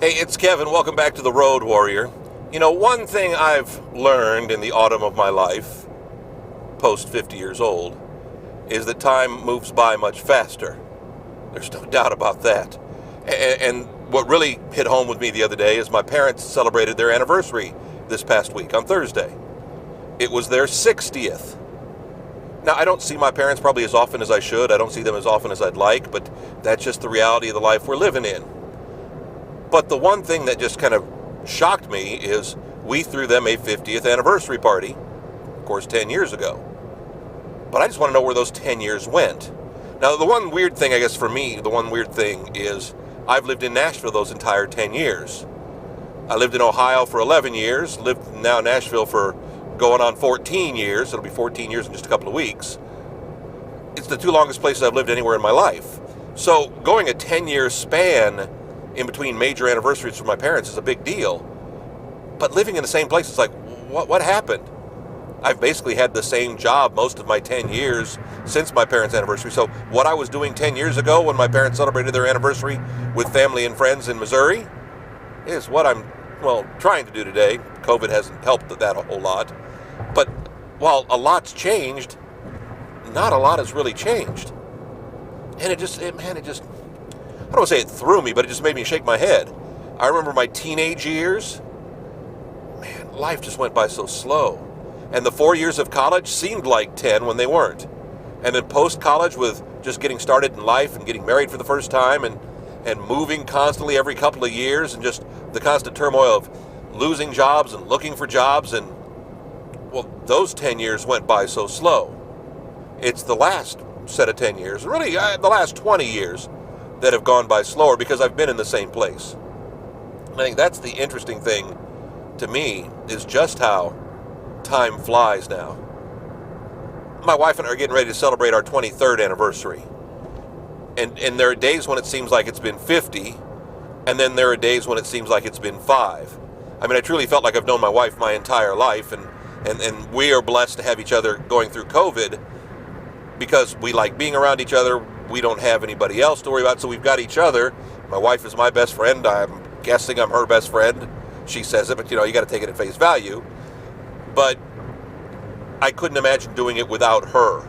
Hey, it's Kevin. Welcome back to the Road Warrior. You know, one thing I've learned in the autumn of my life, post 50 years old, is that time moves by much faster. There's no doubt about that. And what really hit home with me the other day is my parents celebrated their anniversary this past week on Thursday. It was their 60th. Now, I don't see my parents probably as often as I should. I don't see them as often as I'd like, but that's just the reality of the life we're living in. But the one thing that just kind of shocked me is we threw them a 50th anniversary party, of course, 10 years ago. But I just want to know where those 10 years went. Now, the one weird thing, I guess, for me, the one weird thing is I've lived in Nashville those entire 10 years. I lived in Ohio for 11 years, lived now in Nashville for going on 14 years. It'll be 14 years in just a couple of weeks. It's the two longest places I've lived anywhere in my life. So going a 10-year span in between major anniversaries for my parents is a big deal. But living in the same place, it's like, what happened? I've basically had the same job most of my 10 years since my parents' anniversary. So what I was doing 10 years ago when my parents celebrated their anniversary with family and friends in Missouri is what I'm, trying to do today. COVID hasn't helped that a whole lot. But while a lot's changed, not a lot has really changed. And I don't want to say it threw me, but it just made me shake my head. I remember my teenage years. Man, life just went by so slow. And the 4 years of college seemed like 10 when they weren't. And then post-college with just getting started in life and getting married for the first time and moving constantly every couple of years and just the constant turmoil of losing jobs and looking for jobs. And, those 10 years went by so slow. It's the last set of 10 years, really the last 20 years, that have gone by slower because I've been in the same place. I think that's the interesting thing to me, is just how time flies now. My wife and I are getting ready to celebrate our 23rd anniversary. And there are days when it seems like it's been 50, and then there are days when it seems like it's been 5. I mean, I truly felt like I've known my wife my entire life, and we are blessed to have each other going through COVID because we like being around each other. We don't have anybody else to worry about, so we've got each other. My wife is my best friend. I'm guessing I'm her best friend. She says it, but you got to take it at face value. But I couldn't imagine doing it without her.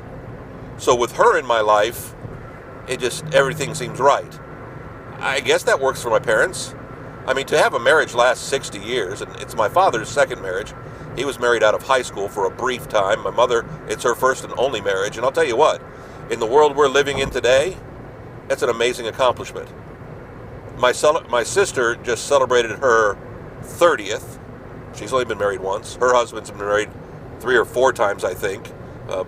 So with her in my life, everything seems right. I guess that works for my parents. I mean, to have a marriage last 60 years, and it's my father's second marriage. He was married out of high school for a brief time. My mother, it's her first and only marriage. And I'll tell you what, in the world we're living in today, that's an amazing accomplishment. My sister just celebrated her 30th. She's only been married once. Her husband's been married 3 or 4 times, I think,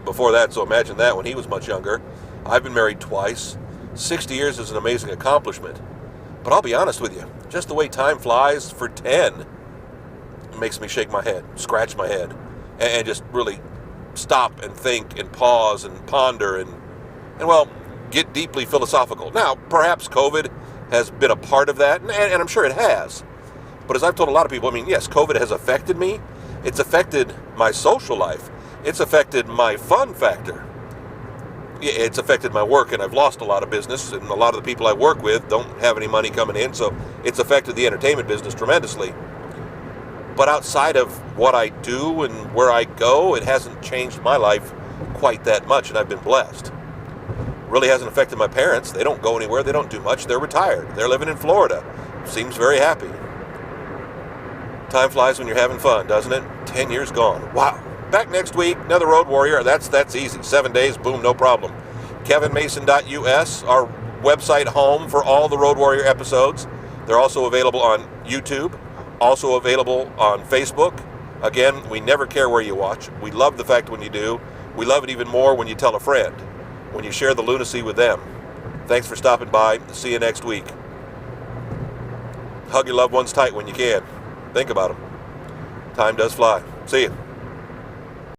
before that. So imagine that when he was much younger. I've been married twice. 60 years is an amazing accomplishment. But I'll be honest with you, just the way time flies for 10 makes me shake my head, scratch my head, and just really stop and think and pause and ponder and get deeply philosophical. Now, perhaps COVID has been a part of that, and I'm sure it has. But as I've told a lot of people, yes, COVID has affected me. It's affected my social life. It's affected my fun factor. It's affected my work, and I've lost a lot of business, and a lot of the people I work with don't have any money coming in, so it's affected the entertainment business tremendously. But outside of what I do and where I go, it hasn't changed my life quite that much, and I've been blessed. Really hasn't affected my parents. They don't go anywhere. They don't do much. They're retired. They're living in Florida. Seems very happy. Time flies when you're having fun, doesn't it? 10 years gone. Wow. Back next week, another Road Warrior. That's easy. 7 days, boom, no problem. KevinMason.us, our website home for all the Road Warrior episodes. They're also available on YouTube, also available on Facebook. Again, we never care where you watch. We love the fact when you do. We love it even more when you tell a friend, when you share the lunacy with them. Thanks for stopping by. See you next week. Hug your loved ones tight when you can. Think about them. Time does fly. See you.